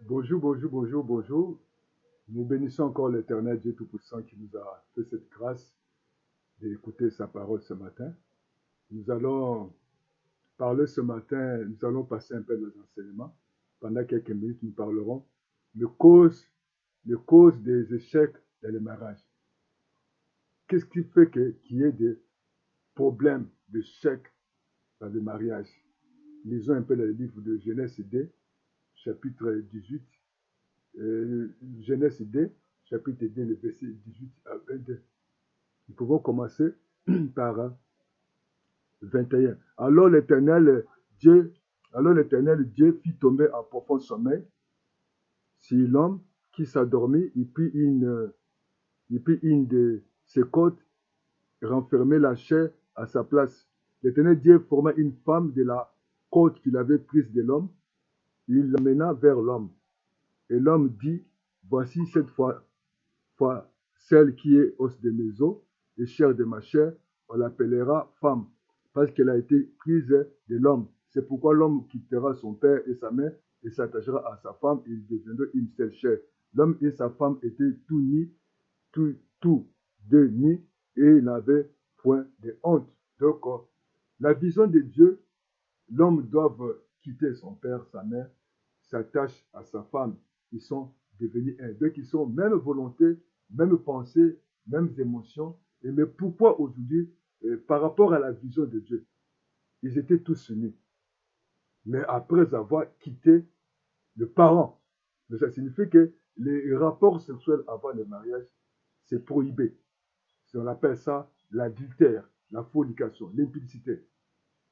Bonjour, bonjour, bonjour, bonjour. Nous bénissons encore l'Éternel Dieu Tout-Puissant qui nous a fait cette grâce d'écouter sa parole ce matin. Nous allons parler ce matin, nous allons passer un peu nos enseignements. Pendant quelques minutes, nous parlerons de causes des échecs dans le mariage. Qu'est-ce qui fait qu'il y ait des problèmes d'échecs dans le mariage? Lisons un peu le livre de Genèse 2, chapitre 18. Genèse 2, chapitre 2, le verset 18 à 22. Nous pouvons commencer par 21. Dieu, alors l'Éternel Dieu fit tomber en profond sommeil sur l'homme qui s'endormit, il prit une de ses côtes et renfermait la chair à sa place. L'Éternel Dieu forma une femme de la côte qu'il avait prise de l'homme, il l'amena vers l'homme. Et l'homme dit, voici cette fois celle qui est os de mes os et chair de ma chair, on l'appellera femme, parce qu'elle a été prise de l'homme. C'est pourquoi l'homme quittera son père et sa mère et s'attachera à sa femme, et ils deviendront une seule chair. L'homme et sa femme étaient tous deux nus, et ils n'avaient point de honte. Donc, la vision de Dieu, l'homme doit quitter son père, sa mère, s'attache à sa femme. Ils sont devenus un. Donc, ils sont même volonté, même pensée, mêmes émotions. Mais pourquoi aujourd'hui, par rapport à la vision de Dieu, ils étaient tous unis. Mais après avoir quitté le parent, mais ça signifie que les rapports sexuels avant le mariage, c'est prohibé. On appelle ça l'adultère, la fornication, l'impudicité.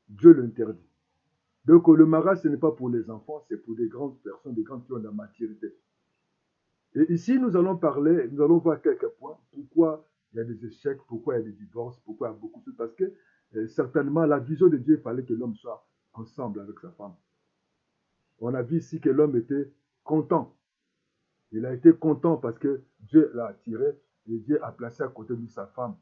Dieu l'interdit. Donc le mariage, ce n'est pas pour les enfants, c'est pour des grandes personnes, des grandes qui ont de la maturité. Et ici, nous allons voir quelques points. Pourquoi il y a des échecs, pourquoi il y a des divorces, pourquoi il y a beaucoup de choses. Parce que certainement, la vision de Dieu, il fallait que l'homme soit ensemble avec sa femme. On a vu ici que l'homme était content. Il a été content parce que Dieu l'a attiré et Dieu a placé à côté de lui sa femme.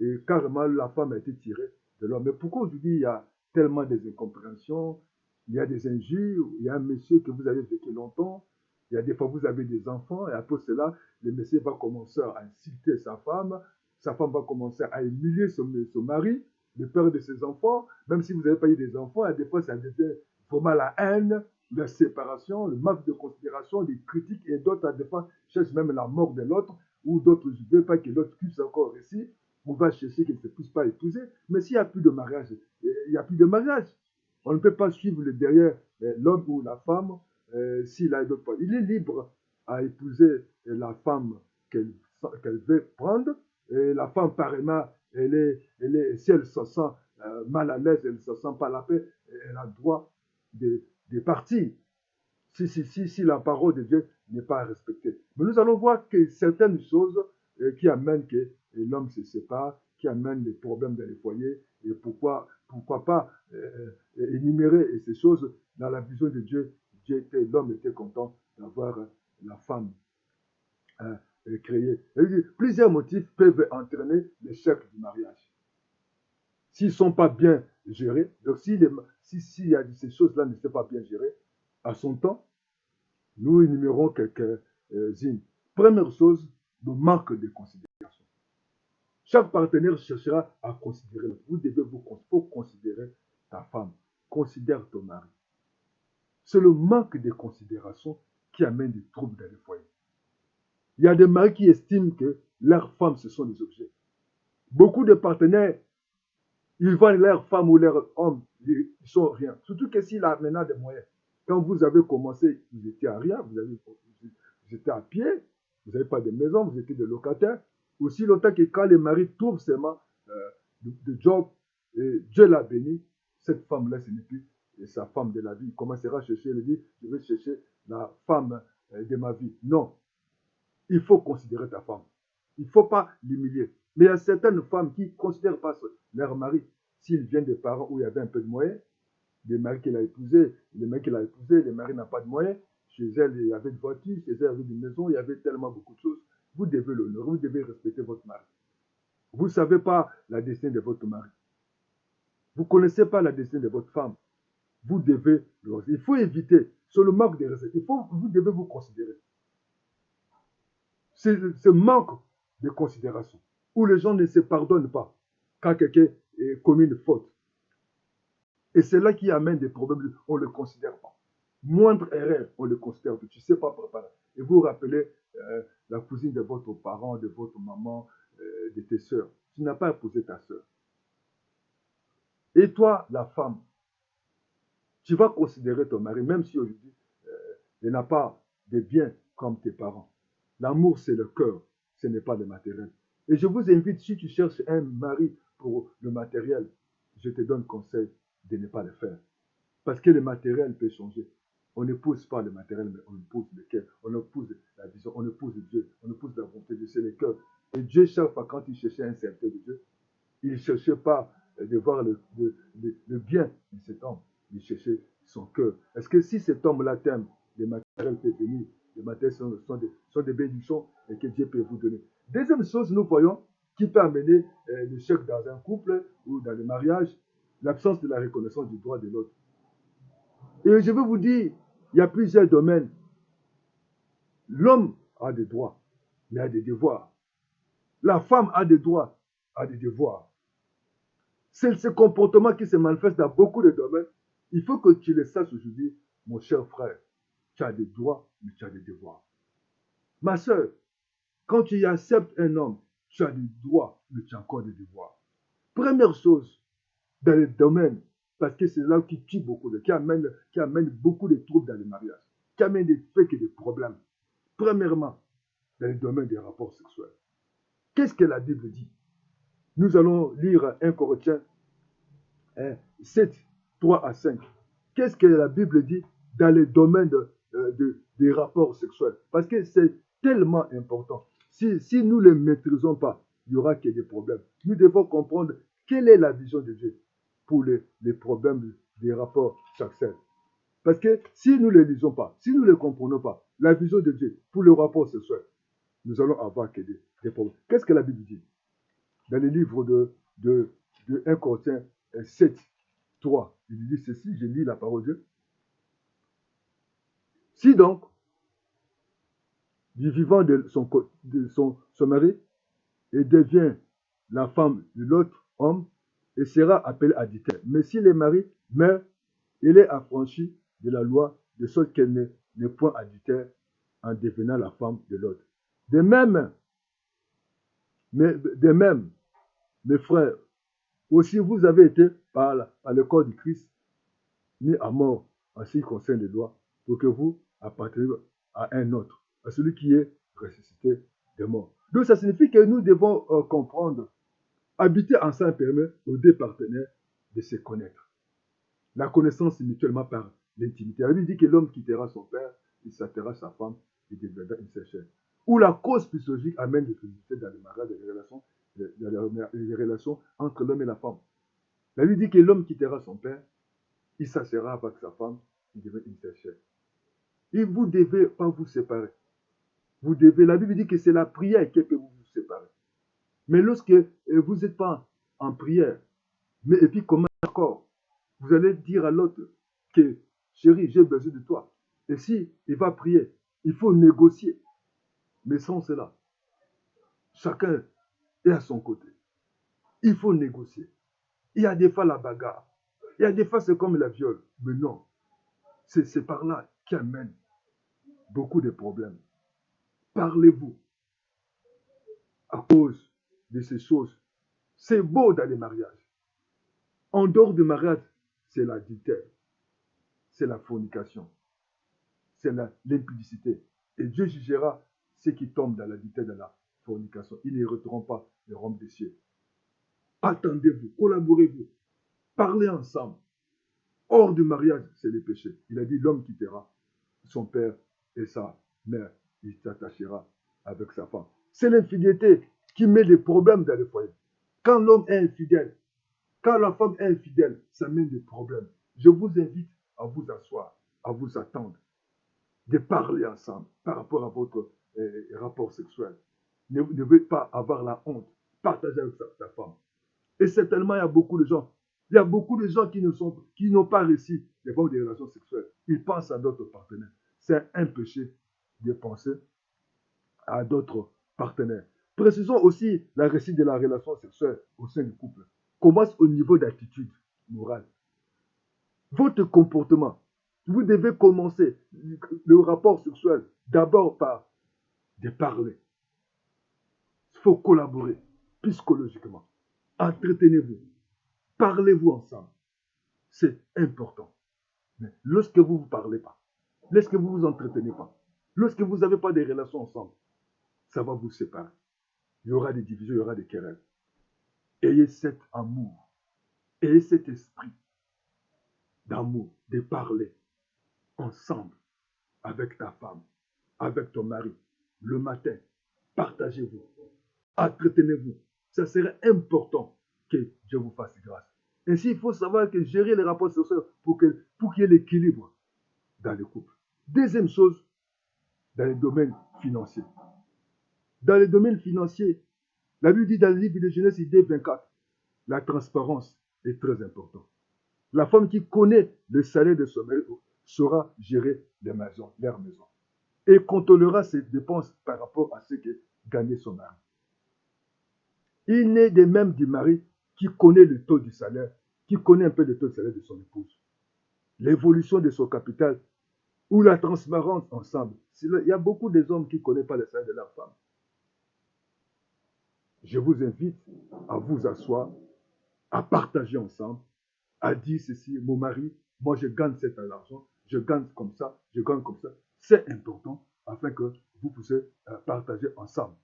Et carrément, la femme a été tirée de l'homme. Mais pourquoi aujourd'hui il y a tellement des incompréhensions, il y a des injures, il y a un monsieur que vous avez vécu longtemps, il y a des fois vous avez des enfants, et après cela, le monsieur va commencer à insulter sa femme va commencer à humilier son mari, le père de ses enfants, même si vous n'avez pas eu des enfants, et des fois ça devient vraiment la haine, la séparation, le manque de considération, les critiques, et d'autres, à des fois, cherchent même la mort de l'autre, ou d'autres ne veulent pas que l'autre puisse encore ici, on va chercher qu'il ne se puisse pas épouser. Mais s'il n'y a plus de mariage, il n'y a plus de mariage. On ne peut pas suivre le derrière l'homme ou la femme s'il a d'autres. Il est libre à épouser la femme qu'elle veut prendre. Et la femme, pareillement, si elle se sent mal à l'aise, elle ne se sent pas la paix, elle a le droit de partir. Si la parole de Dieu n'est pas respectée. Mais nous allons voir que certaines choses qui amènent que l'homme se sépare, qui amènent des problèmes dans les foyers, et pourquoi pas énumérer ces choses dans la vision de Dieu. L'homme était content d'avoir la femme créée. Plusieurs motifs peuvent entraîner l'échec du mariage. S'ils ne sont pas bien gérés, donc s'il y a ces choses-là ne sont pas bien gérées, à son temps, nous énumérons quelques-unes. Première chose, le manque de considération. Chaque partenaire cherchera à considérer l'autre. Vous devez faut considérer ta femme. Considère ton mari. C'est le manque de considération qui amène des troubles dans les foyers. Il y a des maris qui estiment que leurs femmes, ce sont des objets. Beaucoup de partenaires, ils voient leur femme ou leur homme, ils sont rien. Surtout que s'il a maintenant des moyens. Quand vous avez commencé, vous étiez à rien, vous étiez à pied, vous n'avez pas de maison, vous étiez des locataires. Aussi longtemps que quand les maris trouvent seulement de job, et Dieu l'a béni, cette femme-là, ce n'est plus sa femme de la vie. Il commencera à chercher, il dit, je vais chercher la femme de ma vie. Non, il faut considérer ta femme. Il ne faut pas l'humilier. Mais il y a certaines femmes qui ne considèrent pas leur mari. S'ils viennent des parents où il y avait un peu de moyens, des maris qu'elle a épousés, les mecs qu'elle a épousés, les maris n'ont pas de moyens. Chez elle, il y avait une voiture, chez elle, il y avait une maison, il y avait tellement beaucoup de choses. Vous devez l'honorer, vous devez respecter votre mari. Vous ne savez pas la destinée de votre mari. Vous ne connaissez pas la destinée de votre femme. vous devez le respecter. Il faut éviter, sur le manque de respect, vous devez vous considérer. C'est ce manque de considération, où les gens ne se pardonnent pas quand quelqu'un commet une faute. Et c'est là qui amène des problèmes, on ne le considère pas. Moindre erreur, on le considère, tu ne sais pas préparer. Et vous vous rappelez la cousine de votre parent, de votre maman, de tes soeurs. Tu n'as pas épousé ta soeur. Et toi, la femme, tu vas considérer ton mari, même si aujourd'hui, il n'a pas de biens comme tes parents. L'amour, c'est le cœur, ce n'est pas le matériel. Et je vous invite, si tu cherches un mari pour le matériel, je te donne conseil de ne pas le faire. Parce que le matériel peut changer. On n'épouse pas le matériel, mais on épouse le cœur. On épouse la vision, on épouse Dieu, on épouse la volonté de Dieu, c'est le cœur. Et Dieu, chaque fois, quand il cherchait un serviteur de Dieu, il ne cherchait pas de voir le bien de cet homme. Il cherchait son cœur. Est-ce que si cet homme-là t'aime, le matériel peut venir, les matériels sont des bénédictions et que Dieu peut vous donner. Deuxième chose, nous voyons qui peut amener l'échec dans un couple ou dans le mariage, l'absence de la reconnaissance du droit de l'autre. Et je veux vous dire, il y a plusieurs domaines. L'homme a des droits, mais a des devoirs. La femme a des droits, a des devoirs. C'est ce comportement qui se manifeste dans beaucoup de domaines. Il faut que tu le saches aujourd'hui, mon cher frère. Tu as des droits, mais tu as des devoirs. Ma soeur, quand tu acceptes un homme, tu as des droits, mais tu as encore des devoirs. Première chose, dans les domaines, parce que c'est là qui tue beaucoup, qui amène beaucoup de troubles dans les mariages, qui amène des faits et des problèmes. Premièrement, dans le domaine des rapports sexuels. Qu'est-ce que la Bible dit? Nous allons lire 1 Corinthiens 7, 3 à 5. Qu'est-ce que la Bible dit dans le domaine des rapports sexuels? Parce que c'est tellement important. Si nous ne les maîtrisons pas, il n'y aura que des problèmes. Nous devons comprendre quelle est la vision de Dieu pour les problèmes des rapports sexuels. Parce que si nous ne les lisons pas, si nous ne les comprenons pas, la vision de Dieu pour le rapport sexuel, nous allons avoir que des problèmes. Qu'est-ce que la Bible dit? Dans le livre de 1 Corinthiens 7, 3, il dit ceci, je lis la parole de Dieu. Si donc, du vivant de son mari, et devient la femme de l'autre homme, et sera appelée adultère. Mais si le mari meurt, il est affranchi de la loi, de sorte qu'elle n'est point adultère en devenant la femme de l'autre. De même, mes frères, aussi vous avez été par le corps du Christ mis à mort en ce qui concerne les lois, pour que vous apparteniez à un autre, à celui qui est ressuscité des morts. Donc ça signifie que nous devons comprendre, habiter ensemble permet aux deux partenaires de se connaître. La connaissance mutuellement par l'intimité. La Bible dit que l'homme quittera son père, il s'attachera sa femme et deviendra une seule chair. Ou la cause physiologique amène des fluidités dans les mariages, les relations entre l'homme et la femme. La Bible dit que l'homme quittera son père, il s'assera avec sa femme, il devient une seule chair. Et vous ne devez pas vous séparer. La Bible dit que c'est la prière qui peut vous séparer. Mais lorsque vous n'êtes pas en prière, et puis comment d'accord, vous allez dire à l'autre que chérie, j'ai besoin de toi. Et si il va prier, il faut négocier. Mais sans cela, chacun est à son côté. Il faut négocier. Il y a des fois la bagarre. Il y a des fois c'est comme la viol. Mais non, c'est par là qui amène beaucoup de problèmes. Parlez-vous à cause de ces choses. C'est beau dans les mariages. En dehors du mariage, c'est l'adultère, c'est la fornication, c'est l'impudicité. Et Dieu jugera ceux qui tombent dans l'adultère, dans la fornication. Ils n'hériteront pas le royaume des cieux. Attendez-vous, collaborez-vous, parlez ensemble. Hors du mariage, c'est le péché. Il a dit l'homme quittera son père et sa mère. Il s'attachera avec sa femme. C'est l'infidélité qui met des problèmes dans le foyer. Quand l'homme est infidèle, quand la femme est infidèle, ça met des problèmes. Je vous invite à vous asseoir, à vous attendre, de parler ensemble par rapport à votre rapport sexuel. Ne devez pas avoir la honte. Partagez avec ta femme. Et certainement, il y a beaucoup de gens qui n'ont pas réussi les femmes ont des relations sexuelles, ils pensent à d'autres partenaires. C'est un péché de penser à d'autres partenaires. Précisons aussi la réussite de la relation sexuelle au sein du couple. Commence au niveau d'attitude morale. Votre comportement, vous devez commencer le rapport sexuel d'abord par de parler. Il faut collaborer psychologiquement. Entretenez-vous. Parlez-vous ensemble. C'est important. Mais lorsque vous ne vous parlez pas, lorsque vous ne vous entretenez pas, lorsque vous n'avez pas de relations ensemble, ça va vous séparer. Il y aura des divisions, il y aura des querelles. Ayez cet amour, ayez cet esprit d'amour, de parler ensemble avec ta femme, avec ton mari, le matin. Partagez-vous, entretenez-vous. Ça serait important que Dieu vous fasse grâce. Ainsi, il faut savoir que gérer les rapports sociaux pour qu'il y ait l'équilibre dans le couple. Deuxième chose, dans les domaines financiers. Dans les domaines financiers, la Bible dit dans le livre de Genèse, idée 24, la transparence est très importante. La femme qui connaît le salaire de son mari saura gérer leur maison, et contrôlera ses dépenses par rapport à ce que gagnait son mari. Il n'est de même du mari qui connaît le taux du salaire, qui connaît un peu le taux du salaire de son épouse, l'évolution de son capital ou la transparence ensemble. Il y a beaucoup d'hommes qui ne connaissent pas le salaire de leur femme. Je vous invite à vous asseoir, à partager ensemble, à dire ceci, mon mari, moi je gagne cet argent, je gagne comme ça, je gagne comme ça. C'est important afin que vous puissiez partager ensemble.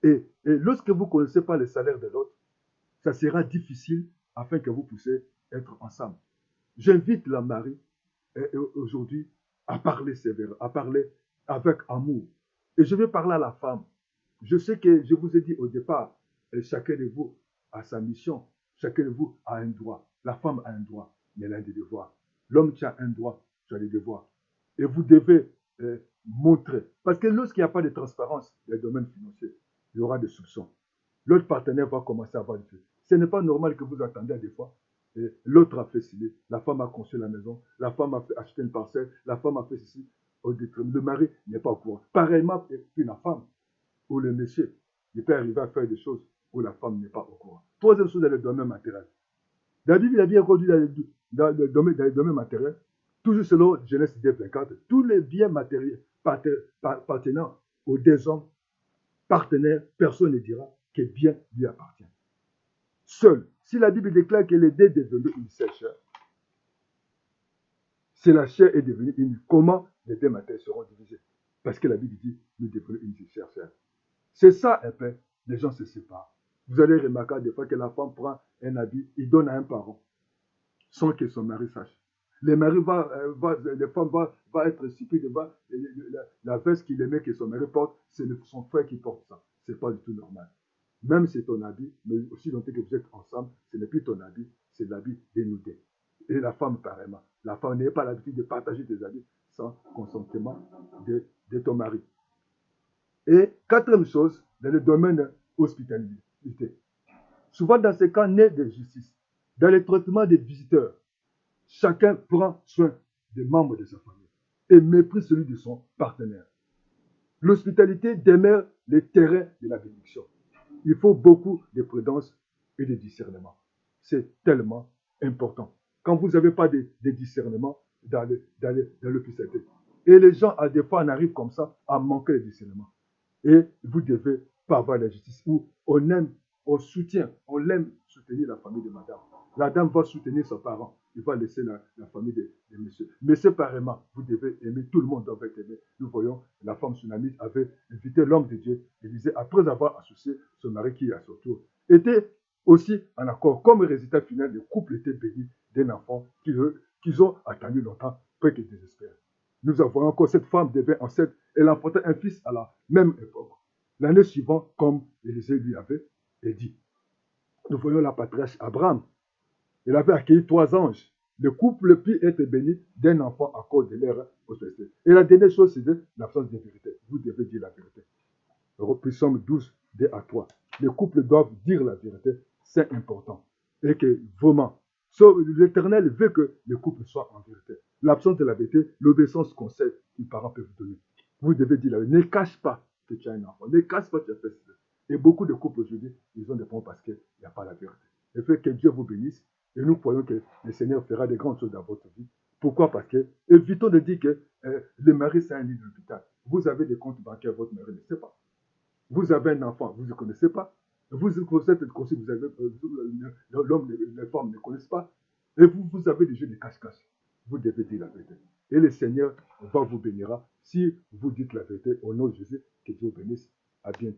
Et lorsque vous ne connaissez pas le salaire de l'autre, ça sera difficile afin que vous puissiez être ensemble. J'invite la mari aujourd'hui à parler sévère, à parler avec amour. Et je vais parler à la femme. Je sais que je vous ai dit au départ, chacun de vous a sa mission, chacun de vous a un droit. La femme a un droit, mais elle a des devoirs. L'homme qui a un droit, tu as des devoirs. Et vous devez montrer. Parce que lorsqu'il n'y a pas de transparence dans les domaines financiers, il y aura des soupçons. L'autre partenaire va commencer à avoir des choses. Ce n'est pas normal que vous attendez des fois. L'autre a fait ceci, la femme a construit la maison, la femme a acheté une parcelle, la femme a fait ceci. Le mari n'est pas au courant. Pareillement, puis la femme ou le monsieur, il peut arriver à faire des choses où la femme n'est pas au courant. Troisième chose dans le domaine matériel. La Bible a bien conduit dans le domaine matériel, toujours selon Genèse 24, tous les biens matériels appartenant aux deux hommes, partenaires, personne ne dira que bien lui appartient. Seul, si la Bible déclare que les deux est devenu une seule chair, si la chair est devenue une, comment les deux matériels seront divisés? Parce que la Bible dit, nous devenons une seule chair. C'est ça un peu, les gens se séparent. Vous allez remarquer des fois que la femme prend un habit, il donne à un parent, sans que son mari sache. Les femmes vont être surpris de voir la veste qu'il aimait que son mari porte, c'est son frère qui porte ça. Ce n'est pas du tout normal. Même si c'est ton habit, mais aussi longtemps que vous êtes ensemble, ce n'est plus ton habit, c'est l'habit dénudé. Et la femme, pareillement. La femme n'a pas l'habitude de partager tes habits sans consentement de ton mari. Et quatrième chose, dans le domaine hospitalité. Souvent, dans ces cas nés de justice, dans le traitement des visiteurs, chacun prend soin des membres de sa famille et méprise celui de son partenaire. L'hospitalité demeure le terrain de la bénédiction. Il faut beaucoup de prudence et de discernement. C'est tellement important. Quand vous n'avez pas de discernement dans l'hospitalité. Et les gens, à des fois, en arrivent comme ça à manquer de discernement. Et vous devez pas avoir la justice où on aime, on soutient, on aime soutenir la famille de madame. La dame va soutenir son parent. Il va laisser la famille de monsieur. Mais séparément, vous devez aimer, tout le monde doit être aimé. Nous voyons, la femme sunamite avait invité l'homme de Dieu. Il disait, après avoir associé son mari qui, à son tour, était aussi en accord. Comme résultat final, le couple était béni d'un enfant qu'ils ont attendu longtemps, peu qu'ils désespèrent. Nous avons encore cette femme devait enceinte. Elle emportait un fils à la même époque. L'année suivante, comme Élisée lui avait dit. Nous voyons la patriarche Abraham. Il avait accueilli 3 anges. Le couple peut être béni d'un enfant à cause de leur prospérité. Et la dernière chose, c'est l'absence de vérité. Vous devez dire la vérité. Psaume 12, 2 à 3. Les couples doivent dire la vérité. C'est important. Et que vraiment, L'Éternel veut que le couple soit en vérité. L'absence de la vérité, l'obéissance conseil qu'un parent peut vous donner. Vous devez dire la vérité. Ne cache pas que tu as un enfant. Ne cache pas que tu as fait cela. Et beaucoup de couples aujourd'hui, ils ont des problèmes parce qu'il n'y a pas la vérité. Et fait que Dieu vous bénisse. Et nous croyons que le Seigneur fera de grandes choses dans votre vie. Pourquoi? Parce que, évitons de dire que le mari, c'est un lit de l'hôpital. Vous avez des comptes bancaires, votre mari ne sait pas. Vous avez un enfant, vous ne connaissez pas. Vous êtes conscient, vous avez, l'homme, les femmes ne connaissent pas. Et vous avez des jeux de cache-cache. Vous devez dire la vérité. Et le Seigneur va vous bénira si vous dites la vérité au nom de Jésus. Que Dieu vous bénisse. À bientôt.